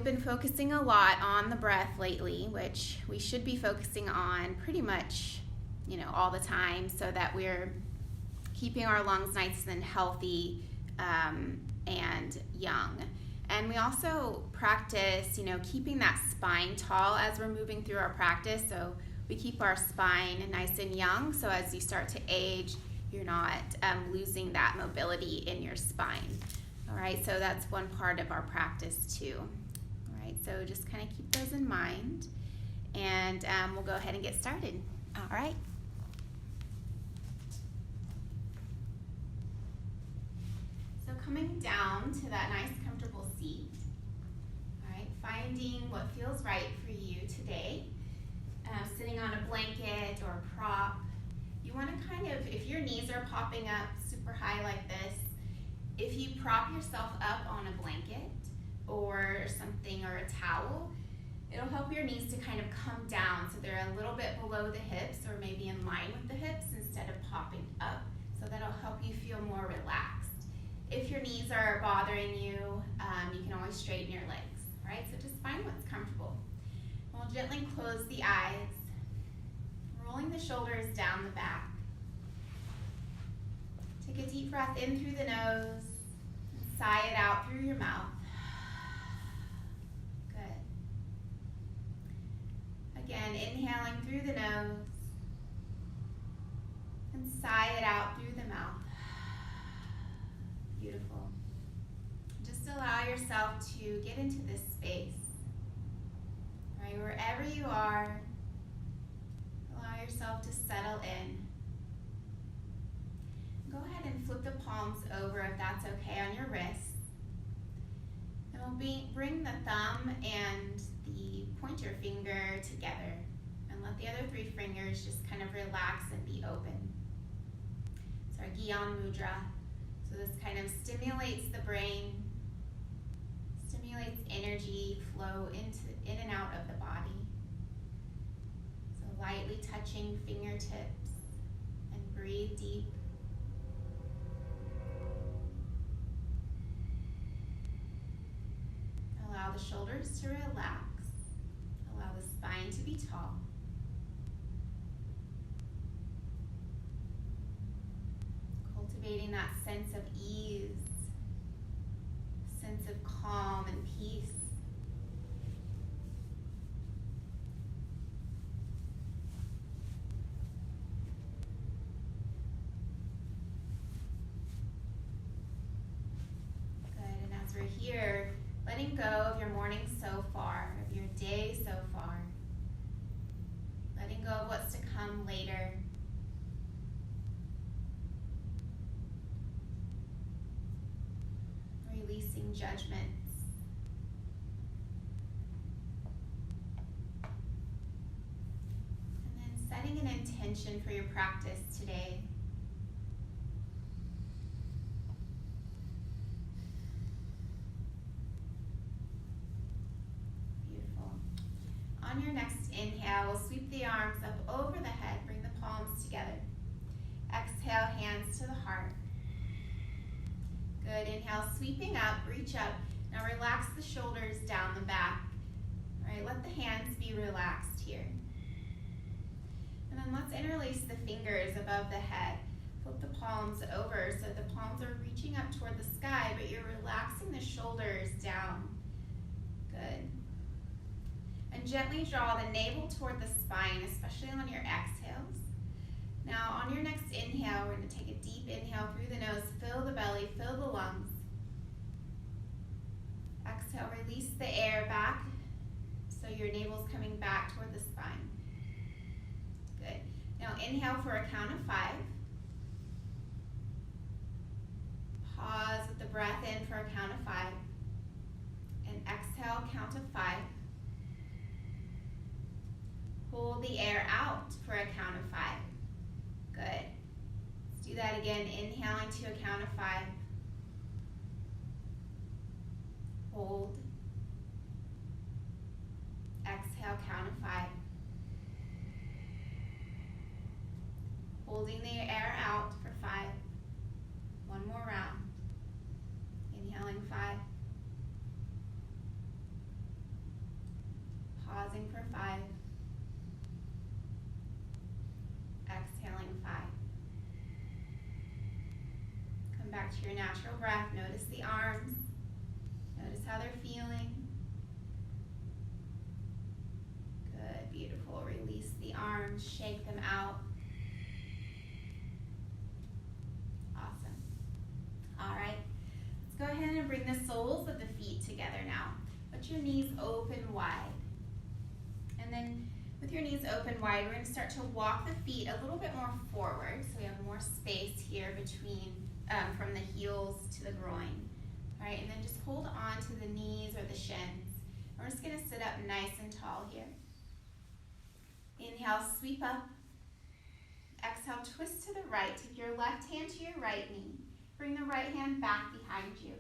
been focusing a lot on the breath lately, which we should be focusing on pretty much, all the time, so that we're keeping our lungs nice and healthy and young. And we also practice, keeping that spine tall as we're moving through our practice. So we keep our spine nice and young, so as you start to age, you're not losing that mobility in your spine. All right, so that's one part of our practice too. All right, so just kind of keep those in mind, and we'll go ahead and get started. All right. So coming down to that nice comfortable seat, all right, finding what feels right for you today, sitting on a blanket or a prop. You want to kind of, if your knees are popping up super high like this, if you prop yourself up on a blanket or something, or a towel, it'll help your knees to kind of come down so they're a little bit below the hips, or maybe in line with the hips instead of popping up. So that'll help you feel more relaxed. If your knees are bothering you, you can always straighten your legs, right? So just find what's comfortable. We'll gently close the eyes, rolling the shoulders down the back. Take a deep breath in through the nose, and sigh it out through your mouth. Good. Again, inhaling through the nose, and sigh it out through the mouth. Beautiful. Just allow yourself to get into this space. Right, wherever you are, allow yourself to settle in. Go ahead and flip the palms over, if that's okay, on your wrists. And we'll bring the thumb and the pointer finger together, and let the other three fingers just kind of relax and be open. It's our Gyan Mudra. So this kind of stimulates the brain, stimulates energy flow in and out of the body. So lightly touching fingertips, and breathe deep. Allow the shoulders to relax. Allow the spine to be tall. Cultivating that sense of ease, sense of calm and peace. Good, and as we're here, letting go of your morning so far, of your day so far. Letting go of what's to come later. Releasing judgments. And then setting an intention for your practice today. Beautiful. On your next inhale, we'll sweep the arms up over the head, bring the palms together. Exhale, hands to the heart. Good, inhale, sweeping up, reach up. Now relax the shoulders down the back. All right, let the hands be relaxed here. And then let's interlace the fingers above the head. Flip the palms over so the palms are reaching up toward the sky, but you're relaxing the shoulders down. Good. And gently draw the navel toward the spine, especially on your exhales. Now on your next inhale, we're going to take a deep inhale through the nose, fill the belly, fill the lungs. Exhale, release the air back so your navel's coming back toward the spine. Good. Now inhale for a count of 5. Pause with the breath in for a count of 5. And exhale, count of 5. Hold the air out for a count of 5. Good. Let's do that again. Inhaling to a count of 5. Hold. Exhale, count of 5. Holding the air out for 5. One more round. Inhaling 5. Pausing for 5. Exhaling 5. Come back to your natural breath. Notice the arms. Notice how they're feeling. Good, beautiful. Release the arms, shake them out. Awesome. All right, let's go ahead and bring the soles of the feet together now. Put your knees open wide. And then with your knees open wide, we're going to start to walk the feet a little bit more forward, so we have more space here between from the heels to the groin. All right, and then just hold on to the knees or the shins. We're just going to sit up nice and tall here. Inhale, sweep up. Exhale, twist to the right. Take your left hand to your right knee. Bring the right hand back behind you.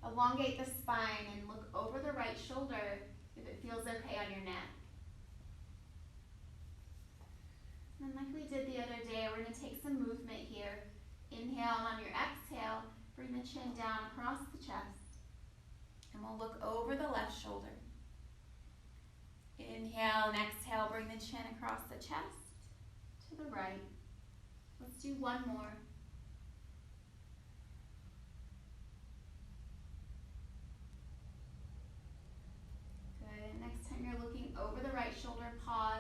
Elongate the spine and look over the right shoulder if it feels okay on your neck. And like we did the other day, we're going to take some movement here. Inhale, and on your exhale, bring the chin down across the chest. And we'll look over the left shoulder. Inhale and exhale, bring the chin across the chest to the right. Let's do one more. Good. Next time you're looking over the right shoulder, pause.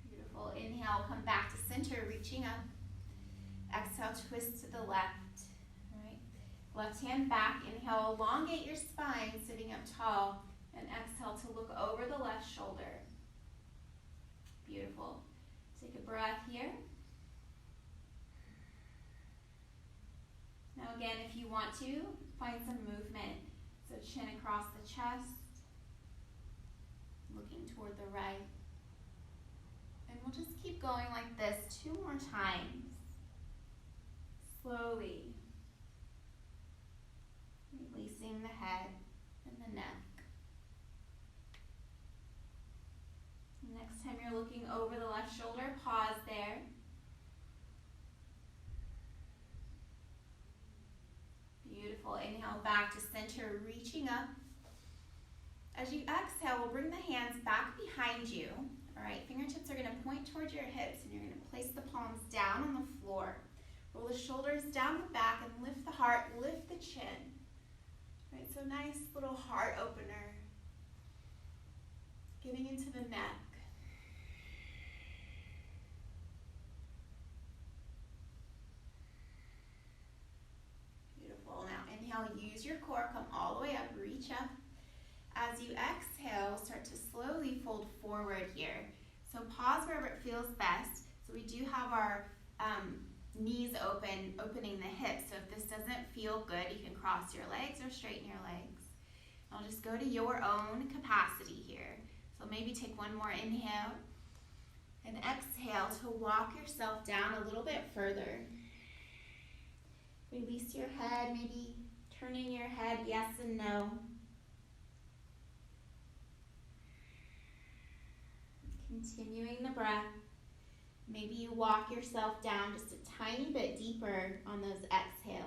Beautiful. Inhale, come back to center, reaching up. Exhale, twist to the left. All right. Left hand back. Inhale, elongate your spine, sitting up tall. And exhale to look over the left shoulder. Beautiful. Take a breath here. Now again, if you want to, find some movement. So chin across the chest, looking toward the right. And we'll just keep going like this 2 more times. Slowly. Releasing the head and the neck. Next time you're looking over the left shoulder, pause there. Beautiful. Inhale back to center, reaching up. As you exhale, we'll bring the hands back behind you. All right, fingertips are going to point towards your hips, and you're going to place the palms down on the floor. Roll the shoulders down the back and lift the heart, lift the chin. All right, so nice little heart opener. Getting into the neck. Beautiful. Now inhale, use your core, come all the way up, reach up. As you exhale, start to slowly fold forward here. So pause wherever it feels best. So we do have our knees open, opening the hips. So if this doesn't feel good, you can cross your legs or straighten your legs. I'll just go to your own capacity here. So maybe take one more inhale and exhale to walk yourself down a little bit further. Release your head, maybe turning your head yes and no. Continuing the breath. Maybe you walk yourself down just a tiny bit deeper on those exhales.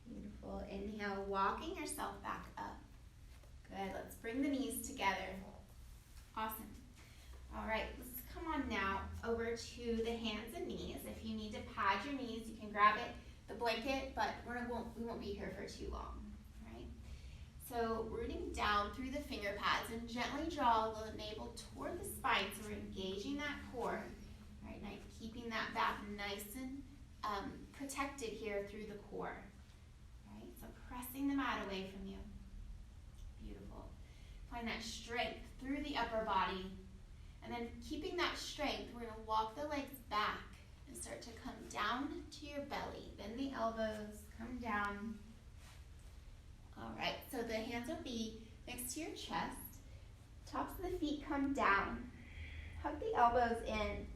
Beautiful. Inhale, walking yourself back up. Good. Let's bring the knees together. Awesome. All right, let's come on now over to the hands and knees. If you need to pad your knees, you can grab it, the blanket, but we won't be here for too long. All right. So rooting down through the finger pads and gently draw the navel toward the spine. So we're engaging that core. All right, now keeping that back nice and protected here through the core. All right, so pressing the mat away from you. Beautiful. Find that strength through the upper body. And then keeping that strength, we're going to walk the legs back and start to come down to your belly. Bend the elbows, come down. All right, so the hands will be next to your chest. Tops of the feet come down. Hug the elbows in.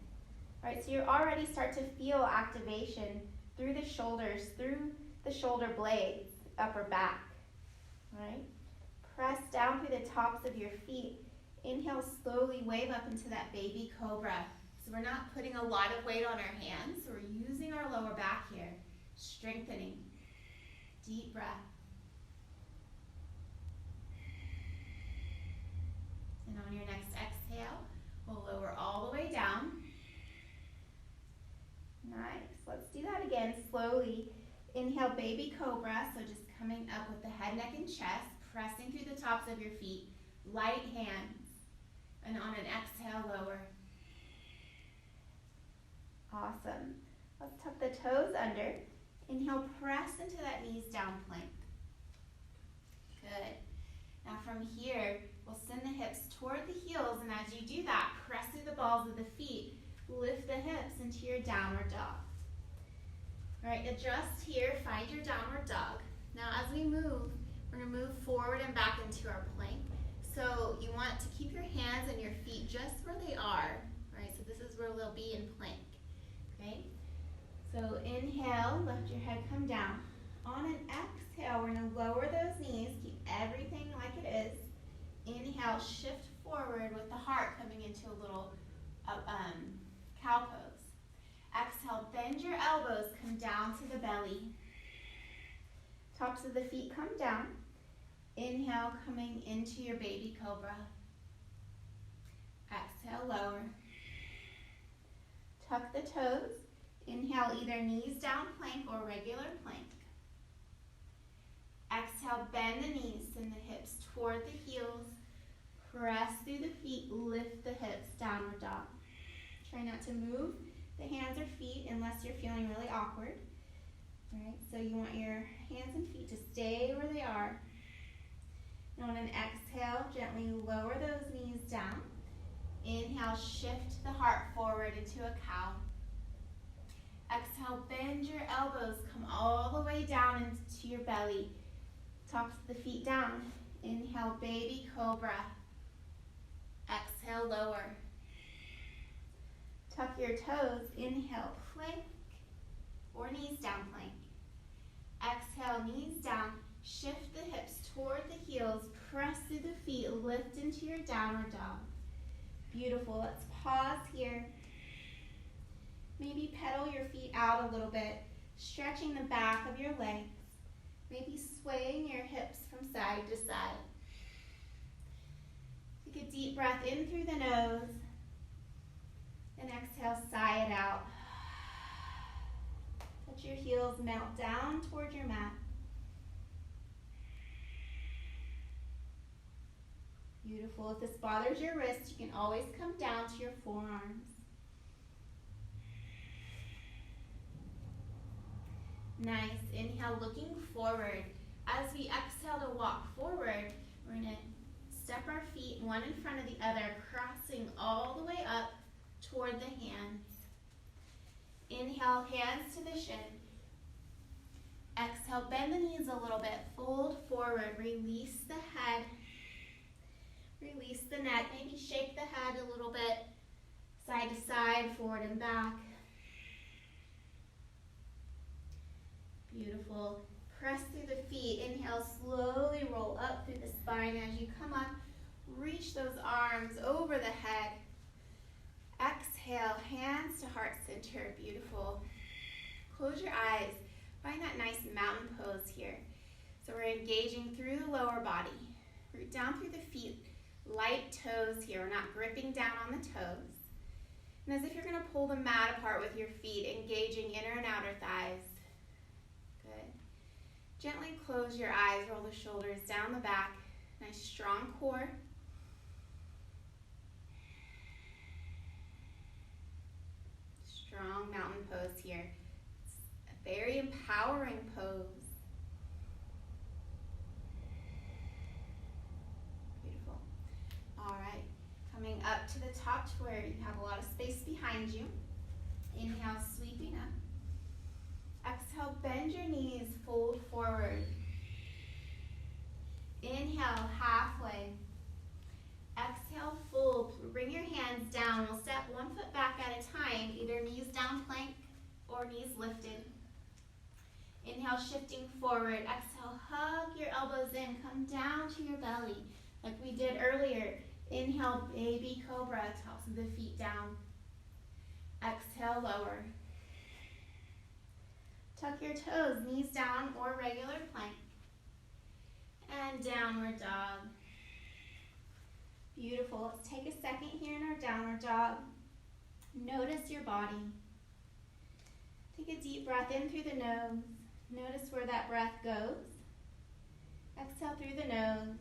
All right, so you already start to feel activation through the shoulders, through the shoulder blades, upper back. All right, press down through the tops of your feet Inhale, slowly wave up into that baby cobra. So we're not putting a lot of weight on our hands, so we're using our lower back here, strengthening. Deep breath. And on your next exhale, we'll lower all the way down. Nice. Let's do that again slowly. Inhale, baby cobra. So just coming up with the head, neck, and chest, pressing through the tops of your feet. Light hands. And on an exhale, lower. Awesome. Let's tuck the toes under. Inhale, press into that knees down plank. Good. Now from here, we'll send the hips toward the heels, and as you do that, press through the balls of the feet. Lift the hips into your downward dog. All right, adjust here, find your downward dog. Now as we move, we're gonna move forward and back into our plank. So you want to keep your hands and your feet just where they are, right? So this is where they'll be in plank, okay? So inhale, let your head come down. On an exhale, we're gonna lower those knees, keep everything like it is. Inhale, shift forward with the heart coming into a little cow pose. Exhale, bend your elbows, come down to the belly. Tops of the feet come down. Inhale, coming into your baby cobra. Exhale, lower. Tuck the toes. Inhale, either knees down plank or regular plank. Exhale, bend the knees, send the hips toward the heels. Press through the feet, lift the hips, downward dog. Try not to move the hands or feet unless you're feeling really awkward. All right, so you want your hands and feet to stay where they are. And on an exhale, gently lower those knees down. Inhale, shift the heart forward into a cow. Exhale, bend your elbows, come all the way down into your belly. Tops of the feet down. Inhale, baby cobra. Exhale, lower. Tuck your toes. Inhale, plank or knees down plank. Exhale, knees down. Shift the hips toward the heels. Press through the feet. Lift into your downward dog. Beautiful. Let's pause here. Maybe pedal your feet out a little bit, stretching the back of your legs. Maybe swaying your hips from side to side. Take a deep breath in through the nose. And exhale, sigh it out. Let your heels melt down toward your mat. Beautiful. If this bothers your wrist, you can always come down to your forearms. Nice. Inhale, looking forward. As we exhale to walk forward, we're going to step our feet one in front of the other, crossing all the way up toward the hands. Inhale, hands to the shin. Exhale, bend the knees a little bit, fold forward, release the head, release the neck, maybe shake the head a little bit, side to side, forward and back. Beautiful. Press through the feet. Inhale, slowly roll up through the spine. As you come up, reach those arms over the head. Exhale, hands to heart center. Beautiful. Close your eyes. Find that nice mountain pose here. So we're engaging through the lower body. Root down through the feet. Light toes here. We're not gripping down on the toes. And as if you're going to pull the mat apart with your feet, engaging inner and outer thighs. Good. Gently close your eyes, roll the shoulders down the back. Nice strong core. Strong mountain pose here. It's a very empowering pose. Beautiful. All right. Coming up to the top to where you have a lot of space behind you. Inhale, sweeping up. Exhale, bend your knees, fold forward. Inhale, halfway. Exhale, fold. Bring your hands down. We'll step one foot back at a time, either knees down plank or knees lifted. Inhale, shifting forward. Exhale, hug your elbows in. Come down to your belly like we did earlier. Inhale, baby cobra, tops of the feet down. Exhale, lower. Tuck your toes, knees down or regular plank. And downward dog. Beautiful. Let's take a second here in our downward dog. Notice your body. Take a deep breath in through the nose. Notice where that breath goes. Exhale through the nose.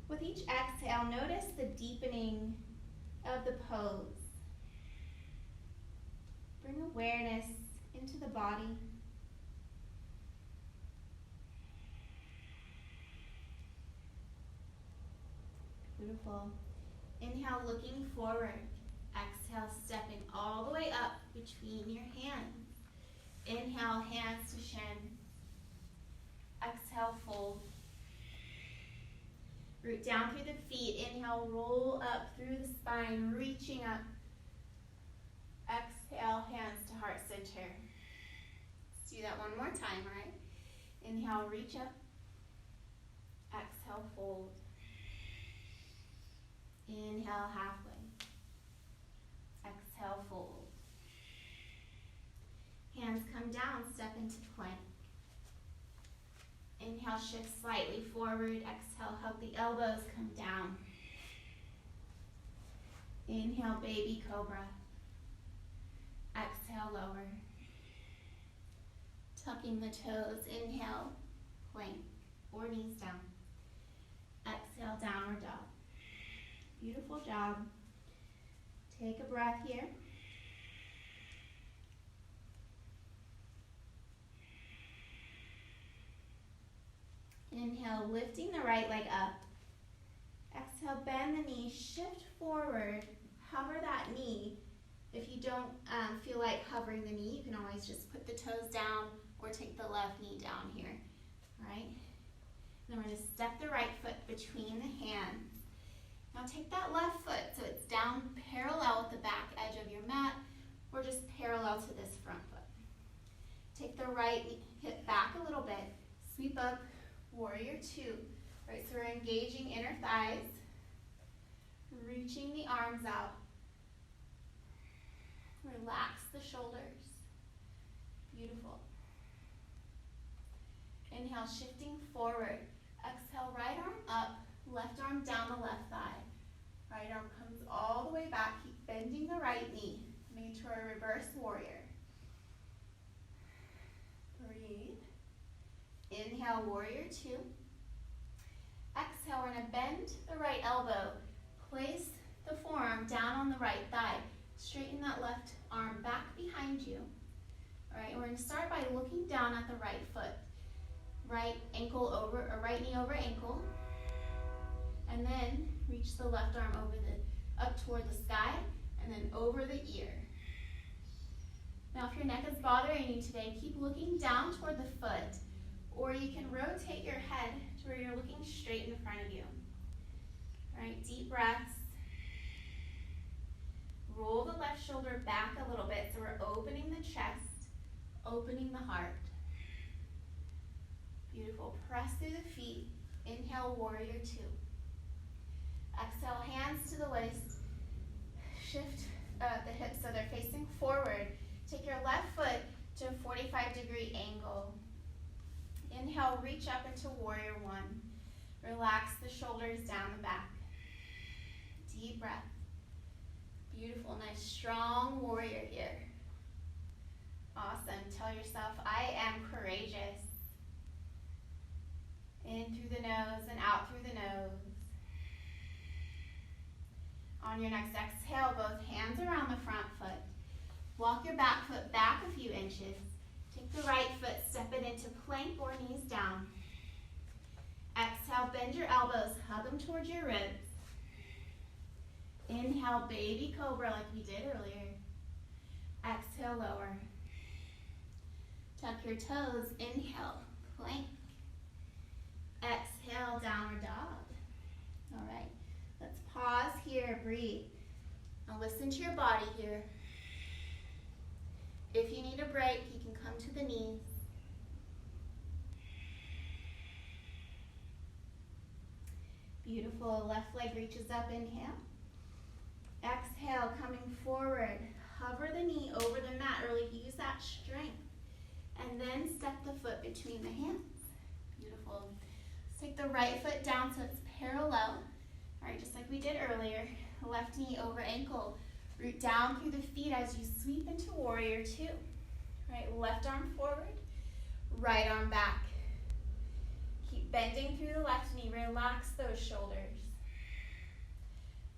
With each exhale, notice the deepening of the pose. Bring awareness into the body. Beautiful. Inhale, looking forward. Exhale, stepping all the way up between your hands. Inhale, hands to shin. Exhale, fold. Root down through the feet. Inhale, roll up through the spine, reaching up. Exhale, hands to heart center. Let's do that one more time, right? Inhale, reach up. Exhale, fold. Inhale, halfway. Exhale, fold. Hands come down, step into plank. Inhale, shift slightly forward. Exhale, help the elbows come down. Inhale, baby cobra. Exhale, lower. Tucking the toes. Inhale, plank or knees down. Exhale, downward dog. Beautiful job. Take a breath here. Inhale, lifting the right leg up. Exhale, bend the knee, shift forward, hover that knee. If you don't feel like hovering the knee, you can always just put the toes down or take the left knee down here, all right? Then we're going to step the right foot between the hands. Now take that left foot so it's down parallel with the back edge of your mat or just parallel to this front foot. Take the right hip back a little bit, sweep up, warrior two. Right, so we're engaging inner thighs, reaching the arms out. Relax the shoulders. Beautiful. Inhale, shifting forward. Exhale, right arm up, left arm down the left thigh. Right arm comes all the way back. Keep bending the right knee. Coming to our reverse warrior. Breathe. Inhale, warrior two. Exhale, we're going to bend the right elbow. Place the forearm down on the right thigh. Straighten that left arm back behind you. All right, we're going to start by looking down at the right foot. Right ankle over, or right knee over ankle. And then reach the left arm over up toward the sky, and then over the ear. Now if your neck is bothering you today, keep looking down toward the foot, or you can rotate your head to where you're looking straight in front of you. All right, deep breaths. Roll the left shoulder back a little bit, so we're opening the chest, opening the heart. Beautiful. Press through the feet. Inhale, warrior two. Exhale, hands to the waist. Shift the hips so they're facing forward. Take your left foot to a 45-degree angle. Inhale, reach up into warrior one. Relax the shoulders down the back. Deep breath. Beautiful, nice, strong warrior here. Awesome. Tell yourself, I am courageous. In through the nose and out through the nose. On your next exhale, both hands around the front foot. Walk your back foot back a few inches. Take the right foot, step it into plank or knees down. Exhale, bend your elbows, hug them towards your ribs. Inhale, baby cobra like we did earlier. Exhale, lower. Tuck your toes. Inhale, plank. Exhale, downward dog. All right, let's pause here, breathe. Now listen to your body here. If you need a break, you can come to the knees. Beautiful. Left leg reaches up, inhale. Exhale, coming forward. Hover the knee over the mat. Really use that strength. And then step the foot between the hands. Beautiful. Let's take the right foot down so it's parallel. All right, just like we did earlier. Left knee over ankle. Root down through the feet as you sweep into warrior two. All right, left arm forward, right arm back. Keep bending through the left knee. Relax those shoulders.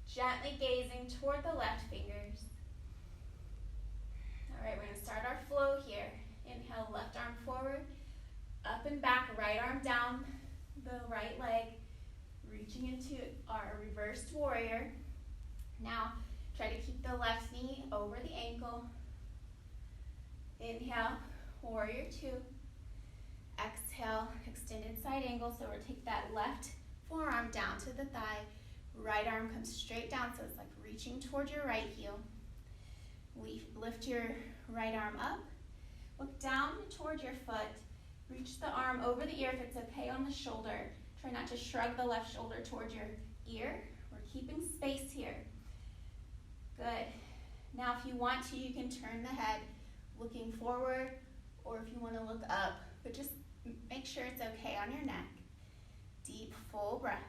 Gently gazing toward the left fingers. All right, we're going to start our flow here. Inhale, left arm forward, up and back, right arm down the right leg, reaching into our reversed warrior. Now, try to keep the left knee over the ankle. Inhale, warrior two. Exhale, extended side angle. So we'll take that left forearm down to the thigh. Right arm comes straight down, so it's like reaching toward your right heel. Lift your right arm up. Look down toward your foot. Reach the arm over the ear if it's okay on the shoulder. Try not to shrug the left shoulder toward your ear. We're keeping space here. Good. Now if you want to, you can turn the head looking forward, or if you want to look up, but just make sure it's okay on your neck. Deep, full breaths.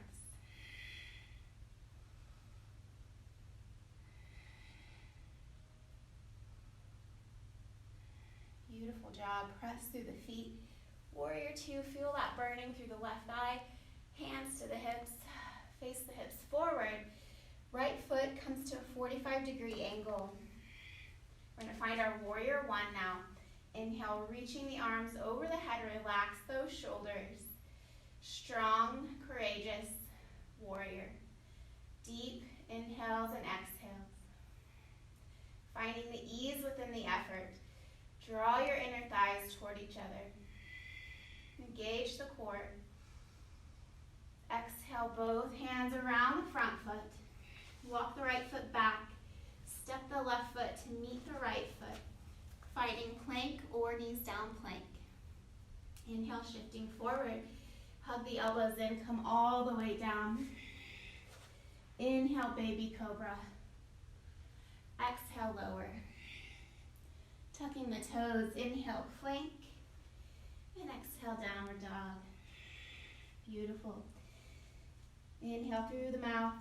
Beautiful job. Press through the feet. Warrior two, feel that burning through the left thigh. Hands to the hips. Face the hips forward. Right foot comes to a 45-degree angle. We're going to find our warrior one now. Inhale, reaching the arms over the head. Relax those shoulders. Strong, courageous warrior. Deep inhales and exhales. Finding the ease within the effort. Draw your inner thighs toward each other. Engage the core. Exhale, both hands around the front foot. Walk the right foot back. Step the left foot to meet the right foot. Fighting plank or knees down plank. Inhale, shifting forward. Hug the elbows in, come all the way down. Inhale, baby cobra. Exhale, lower. Tucking the toes, inhale, plank. And exhale, downward dog. Beautiful. Inhale through the mouth,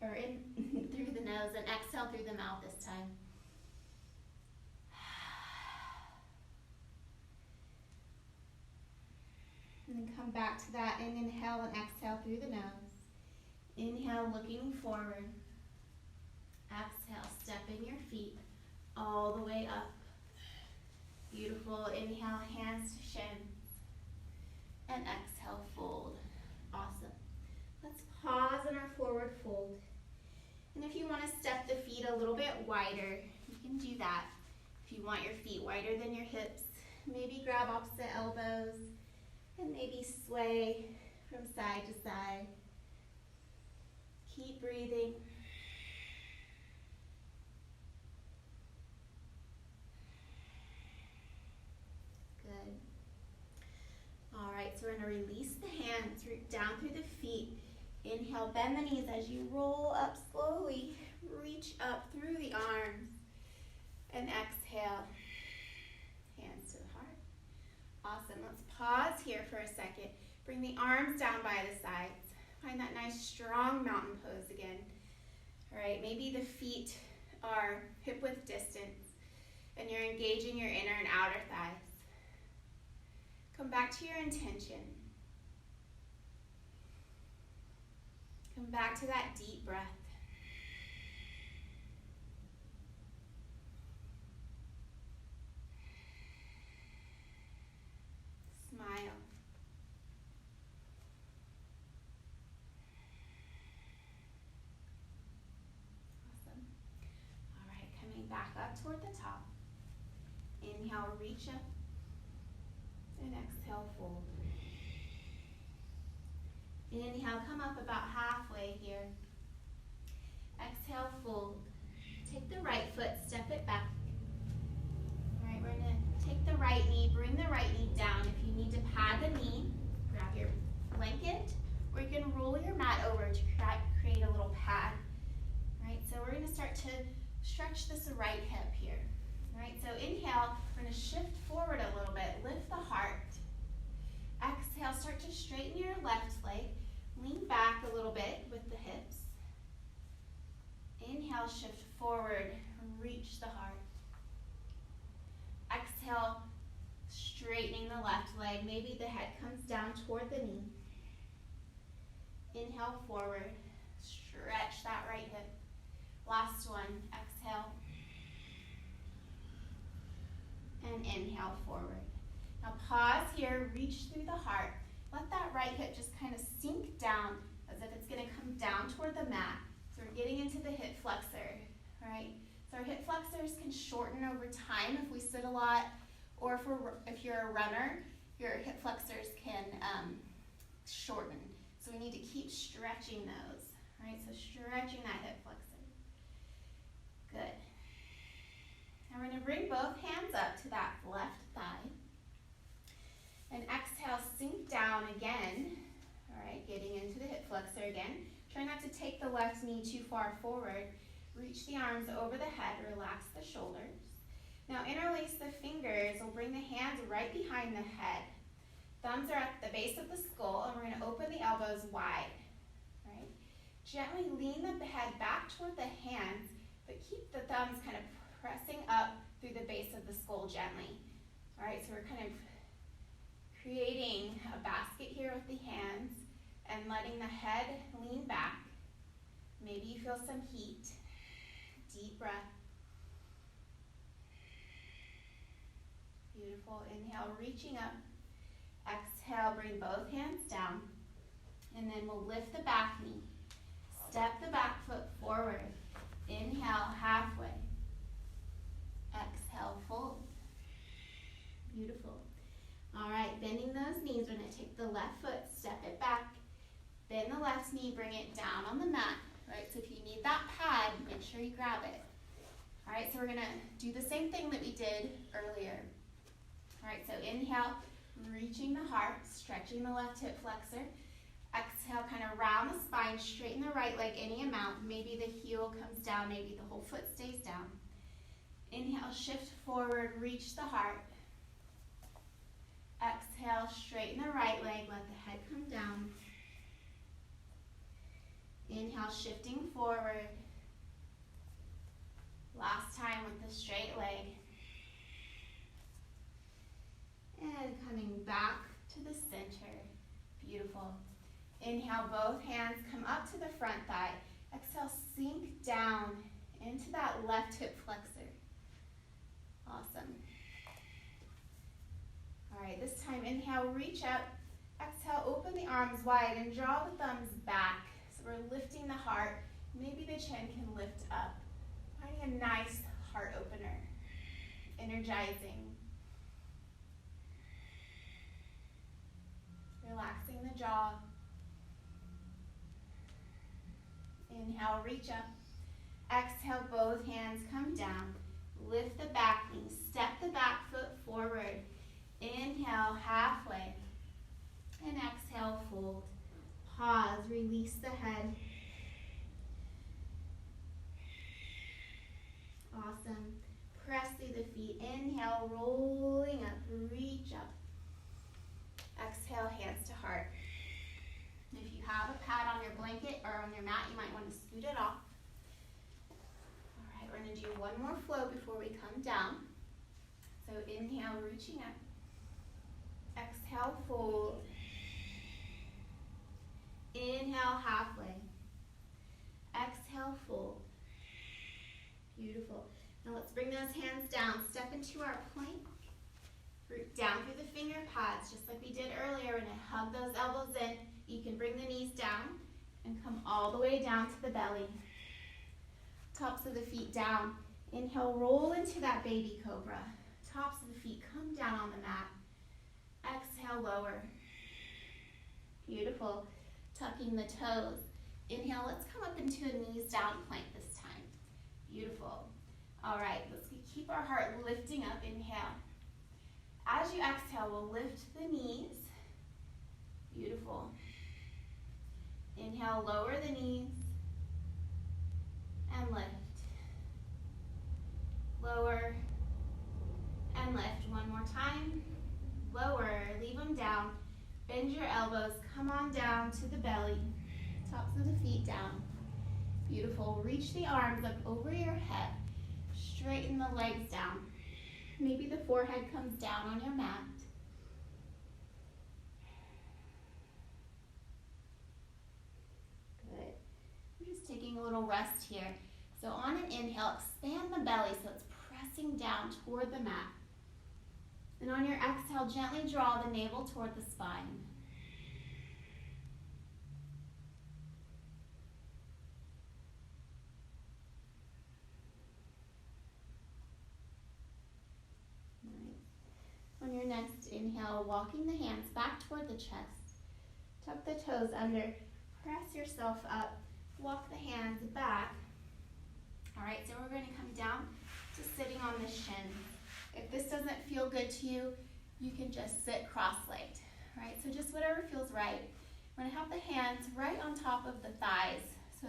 or in through the nose, and exhale through the mouth this time. And then come back to that and inhale and exhale through the nose. Inhale, looking forward. Exhale, stepping your feet all the way up. Beautiful. Inhale, hands to shins. And exhale, fold. Awesome. Let's pause in our forward fold. And if you want to step the feet a little bit wider, you can do that. If you want your feet wider than your hips, maybe grab opposite elbows and maybe sway from side to side. Keep breathing. Good. All right, so we're going to release the hands, root down through the feet. Inhale, bend the knees as you roll up slowly. Reach up through the arms. And exhale, hands to the heart. Awesome. Let's pause here for a second. Bring the arms down by the sides. Find that nice strong mountain pose again. All right, maybe the feet are hip width distance and you're engaging your inner and outer thighs. Come back to your intention. Come back to that deep breath. Smile. Awesome. All right, coming back up toward the top. Inhale, reach up. And exhale, fold. Inhale, come up about halfway here. Exhale, fold. Take the right foot, step it back. All right, we're going to take the right knee, bring the right knee down. If you need to pad the knee, grab your blanket, or you can roll your mat over stretch this right hip here. All right, so inhale, we're gonna shift forward a little bit, lift the heart. Exhale, start to straighten your left leg, lean back a little bit with the hips. Inhale, shift forward, reach the heart. Exhale, straightening the left leg, maybe the head comes down toward the knee. Inhale, forward, stretch that right hip. Last one, exhale. And inhale, forward. Now pause here, reach through the heart. Let that right hip just kind of sink down as if it's gonna come down toward the mat. So we're getting into the hip flexor, right? So our hip flexors can shorten over time if we sit a lot, or if you're a runner, your hip flexors can shorten. So we need to keep stretching those, right? So stretching that hip flexor. Good. Now we're gonna bring both hands up to that left thigh. And exhale, sink down again. All right, getting into the hip flexor again. Try not to take the left knee too far forward. Reach the arms over the head, relax the shoulders. Now interlace the fingers. We'll bring the hands right behind the head. Thumbs are at the base of the skull, and we're gonna open the elbows wide, right? Gently lean the head back toward the hands, but keep the thumbs kind of pressing up through the base of the skull gently. All right, so we're kind of creating a basket here with the hands and letting the head lean back. Maybe you feel some heat. Deep breath. Beautiful. Inhale, reaching up. Exhale, bring both hands down. And then we'll lift the back knee. Step the back foot forward. Inhale, halfway. Exhale, fold. Beautiful. All right, bending those knees. We're going to take the left foot, step it back. Bend the left knee, bring it down on the mat. Right, so if you need that pad, make sure you grab it. All right, so we're going to do the same thing that we did earlier. All right, so inhale, reaching the heart, stretching the left hip flexor. Exhale, kind of round the spine, straighten the right leg any amount. Maybe the heel comes down, maybe the whole foot stays down. Inhale, shift forward, reach the heart. Exhale, straighten the right leg, let the head come down. Inhale, shifting forward. Last time with the straight leg. And coming back to the center. Beautiful. Inhale, both hands come up to the front thigh. Exhale, sink down into that left hip flexor. Awesome. All right, this time inhale, reach up. Exhale, open the arms wide and draw the thumbs back. So we're lifting the heart. Maybe the chin can lift up. Finding a nice heart opener. Energizing. Relaxing the jaw. Inhale, reach up. Exhale, both hands come down. Lift the back knee. Step the back foot forward. Inhale, halfway. And exhale, fold. Pause, release the head. Awesome. Press through the feet. Inhale, rolling up, reach up. Exhale, hands to heart. If you have a pad on your blanket or on your mat, you might want to scoot it off. All right, we're going to do one more flow before we come down. So inhale, reaching up. Exhale, fold. Inhale, halfway. Exhale, fold. Beautiful. Now let's bring those hands down. Step into our plank. Root down through the finger pads, just like we did earlier. We're going to hug those elbows in. You can bring the knees down and come all the way down to the belly. Tops of the feet down. Inhale, roll into that baby cobra. Tops of the feet come down on the mat. Exhale, lower. Beautiful. Tucking the toes. Inhale, let's come up into a knees down plank this time. Beautiful. All right, let's keep our heart lifting up. Inhale. As you exhale, we'll lift the knees. Beautiful. Inhale, lower the knees and lift. lower, and lift. One more time. Lower, leave them down. Bend your elbows, come on down to the belly. Tops of the feet down. Beautiful. Reach the arms up over your head. Straighten the legs down. Maybe the forehead comes down on your mat. Good. We're just taking a little rest here. So on an inhale, expand the belly so it's pressing down toward the mat. And on your exhale, gently draw the navel toward the spine. On your next inhale, walking the hands back toward the chest. Tuck the toes under, press yourself up, walk the hands back. All right, so we're going to come down to sitting on the shin. If this doesn't feel good to you, you can just sit cross-legged. All right, so just whatever feels right. We're going to have the hands right on top of the thighs, so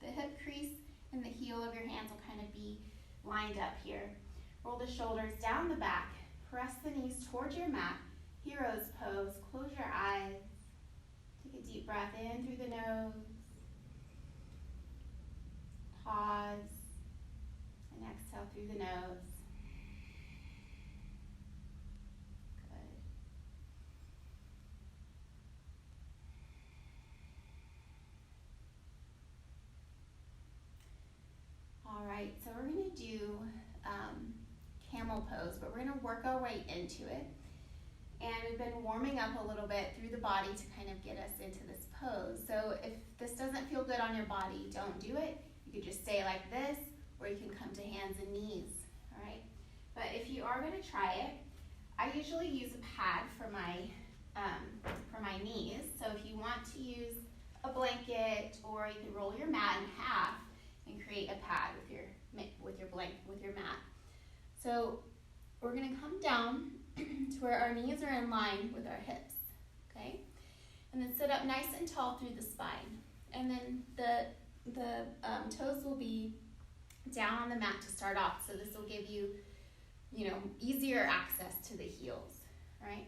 the hip crease and the heel of your hands will kind of be lined up here. Roll the shoulders down the back. Press the knees towards your mat. Hero's pose. Close your eyes. Take a deep breath in through the nose. Pause. And exhale through the nose. Good. All right, so we're going to do camel pose, but we're going to work our way into it. And we've been warming up a little bit through the body to kind of get us into this pose. So if this doesn't feel good on your body, don't do it. You could just stay like this, or you can come to hands and knees, all right? But if you are going to try it, I usually use a pad for my knees. So if you want to use a blanket, or you can roll your mat in half and create a pad with your mat. So we're going to come down to where our knees are in line with our hips, okay? And then sit up nice and tall through the spine. And then the toes will be down on the mat to start off. So this will give you, easier access to the heels, right?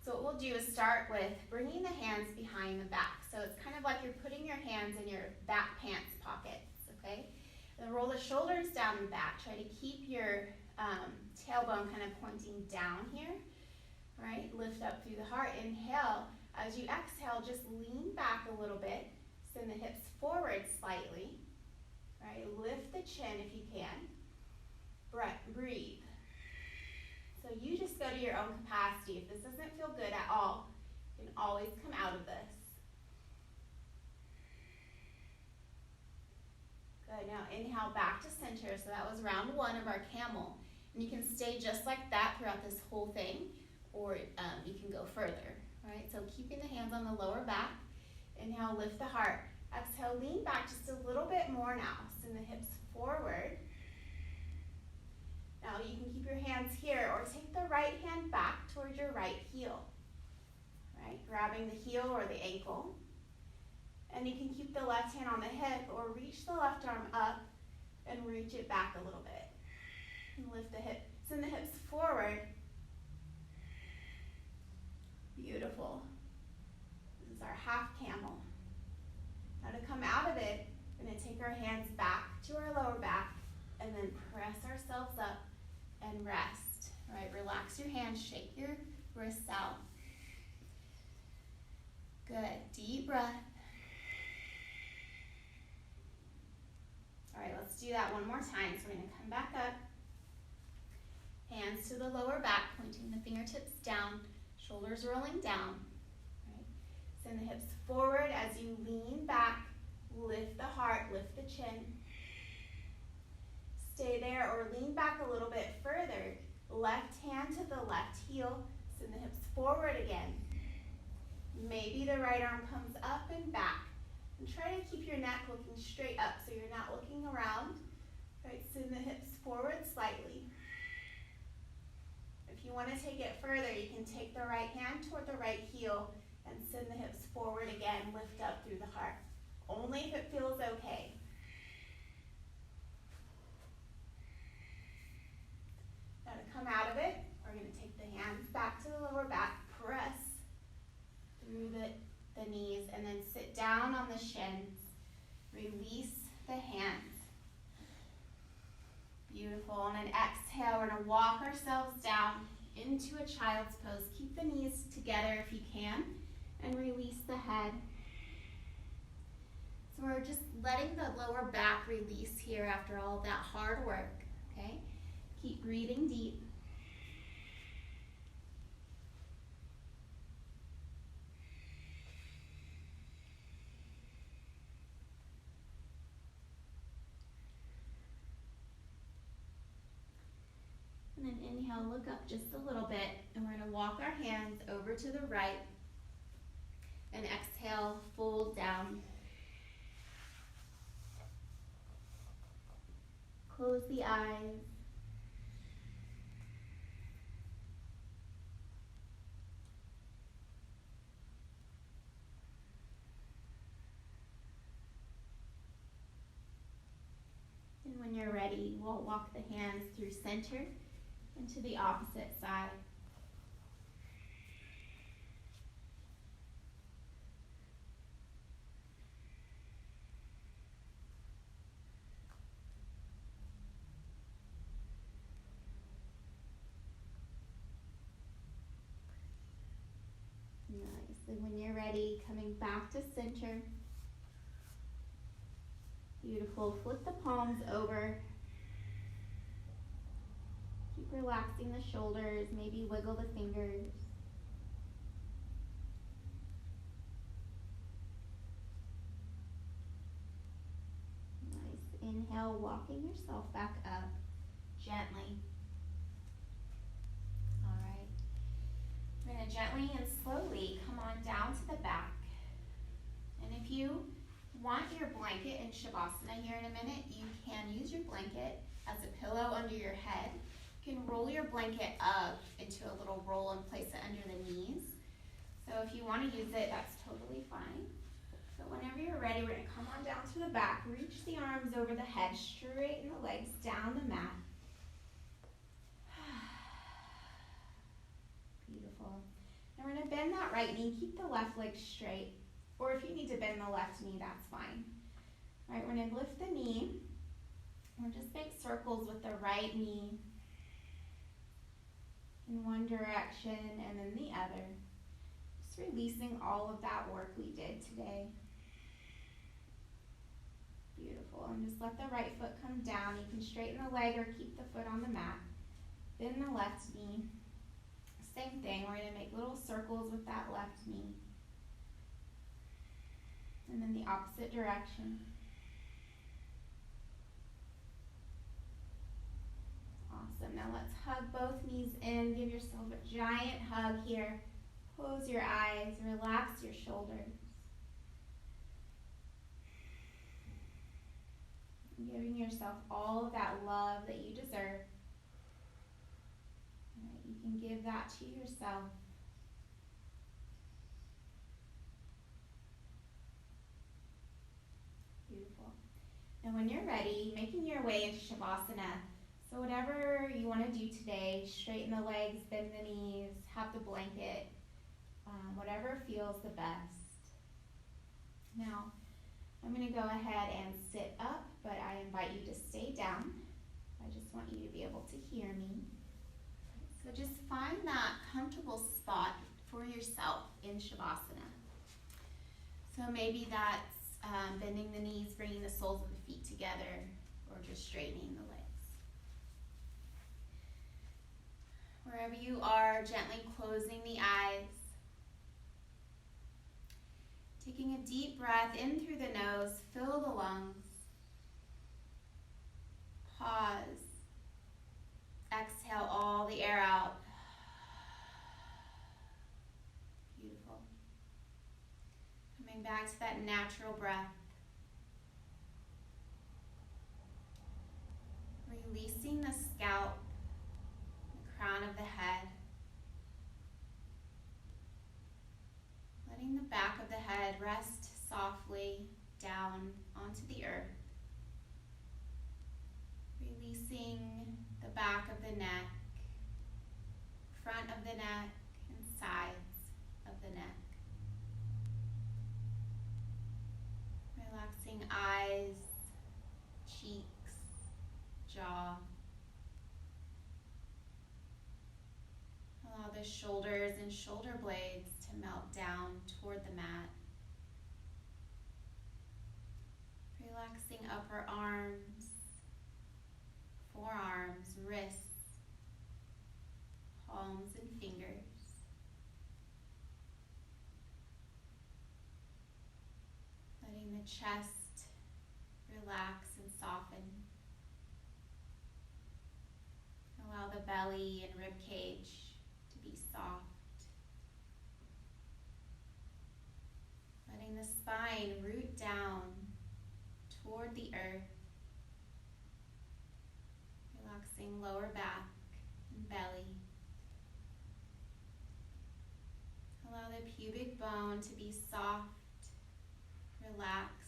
So what we'll do is start with bringing the hands behind the back. So it's kind of like you're putting your hands in your back pants pockets, okay? Then roll the shoulders down and back. Try to keep your tailbone kind of pointing down here, right? Lift up through the heart. Inhale. As you exhale, just lean back a little bit. Send the hips forward slightly, right? Lift the chin if you can. Breathe. So you just go to your own capacity. If this doesn't feel good at all, you can always come out of this. Good. Now inhale back to center. So that was round one of our camel. And you can stay just like that throughout this whole thing, or you can go further, right? So keeping the hands on the lower back. Inhale, lift the heart. Exhale, lean back just a little bit more now. Send the hips forward. Now you can keep your hands here, or take the right hand back towards your right heel, right? Grabbing the heel or the ankle. And you can keep the left hand on the hip, or reach the left arm up and reach it back a little bit. And lift the hip, send the hips forward. Beautiful. This is our half camel. Now to come out of it, we're going to take our hands back to our lower back and then press ourselves up and rest. All right, relax your hands, shake your wrists out. Good, deep breath. All right, let's do that one more time. So we're going to come back up. Hands to the lower back, pointing the fingertips down, shoulders rolling down. Right. Send the hips forward as you lean back, lift the heart, lift the chin. Stay there or lean back a little bit further. Left hand to the left heel, send the hips forward again. Maybe the right arm comes up and back. And try to keep your neck looking straight up so you're not looking around. Right, send the hips forward slightly. If you want to take it further, you can take the right hand toward the right heel and send the hips forward again, lift up through the heart. Only if it feels okay. through the knees, and then sit down on the shins. Release the hands. Beautiful. On an exhale, we're going to walk ourselves down into a child's pose. Keep the knees together if you can, and release the head. So we're just letting the lower back release here after all that hard work, okay? Keep breathing deep. And then inhale, look up just a little bit, and we're going to walk our hands over to the right. And exhale, fold down. Close the eyes. And when you're ready, we'll walk the hands through center and to the opposite side. Nice. And when you're ready, coming back to center. Beautiful. Flip the palms over. Keep relaxing the shoulders. Maybe wiggle the fingers. Nice. Inhale, walking yourself back up gently. All right. We're going to gently and slowly come on down to the back. And if you want your blanket in Shavasana here in a minute, you can use your blanket as a pillow under your head. You can roll your blanket up into a little roll and place it under the knees. So if you want to use it, that's totally fine. But whenever you're ready, we're going to come on down to the back, reach the arms over the head, straighten the legs down the mat. Beautiful. Now we're going to bend that right knee, keep the left leg straight. Or if you need to bend the left knee, that's fine. All right, we're going to lift the knee. We'll just make circles with the right knee in one direction and then the other. Just releasing all of that work we did today. Beautiful. And just let the right foot come down. You can straighten the leg or keep the foot on the mat. Bend the left knee. Same thing. We're going to make little circles with that left knee. And then the opposite direction. Awesome. Now let's hug both knees in. Give yourself a giant hug here. Close your eyes. Relax your shoulders. And giving yourself all of that love that you deserve. All right, you can give that to yourself. Beautiful. And when you're ready, making your way into Shavasana. So whatever you want to do today, straighten the legs, bend the knees, have the blanket, whatever feels the best. Now, I'm going to go ahead and sit up, but I invite you to stay down. I just want you to be able to hear me. So just find that comfortable spot for yourself in Shavasana. So maybe that's bending the knees, bringing the soles of the feet together, or just straightening the legs. Wherever you are, gently closing the eyes. Taking a deep breath in through the nose, fill the lungs. Pause. Exhale all the air out. Beautiful. Coming back to that natural breath. Releasing the scalp, the crown of the head. Letting the back of the head rest softly down onto the earth. Releasing the back of the neck, front of the neck, and sides of the neck. Relaxing eyes, cheeks, jaw. Allow the shoulders and shoulder blades to melt down toward the mat. Relaxing upper arms, forearms, wrists, palms and fingers. Letting the chest relax and soften. Allow the belly and rib cage to be soft. Letting the spine root down toward the earth. Relaxing lower back and belly. Allow the pubic bone to be soft, relaxed.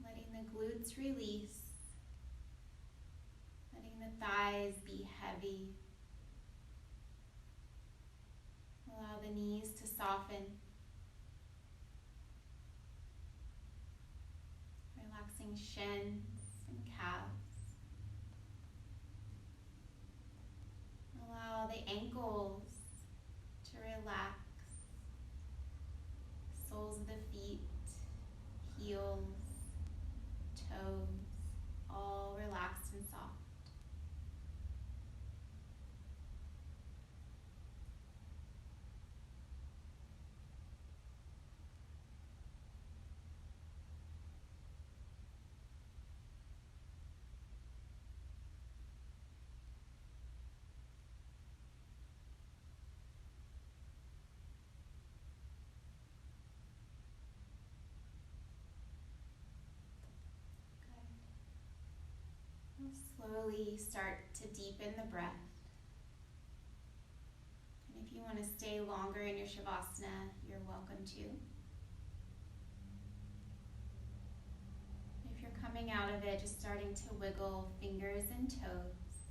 Letting the glutes release. Letting the thighs be heavy. Allow the knees to soften. Relaxing shins and calves. Allow the ankles to relax. Soles of the feet, heels, toes, all relaxed and soft. Slowly start to deepen the breath. And if you want to stay longer in your Shavasana, you're welcome to. If you're coming out of it, just starting to wiggle fingers and toes.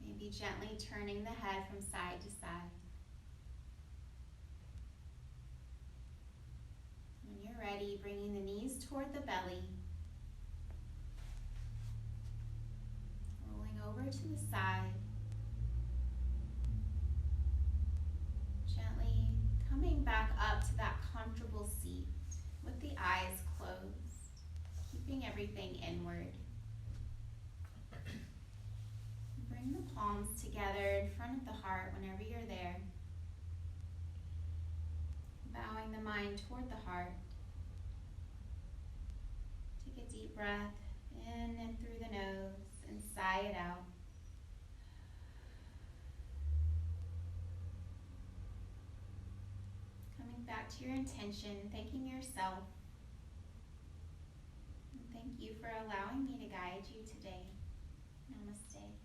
Maybe gently turning the head from side to side. When you're ready, bringing the knees toward the belly. Over to the side, gently coming back up to that comfortable seat with the eyes closed, keeping everything inward. Bring the palms together in front of the heart whenever you're there, bowing the mind toward the heart. Take a deep breath in and through the nose. And sigh it out. Coming back to your intention, thanking yourself. And thank you for allowing me to guide you today. Namaste.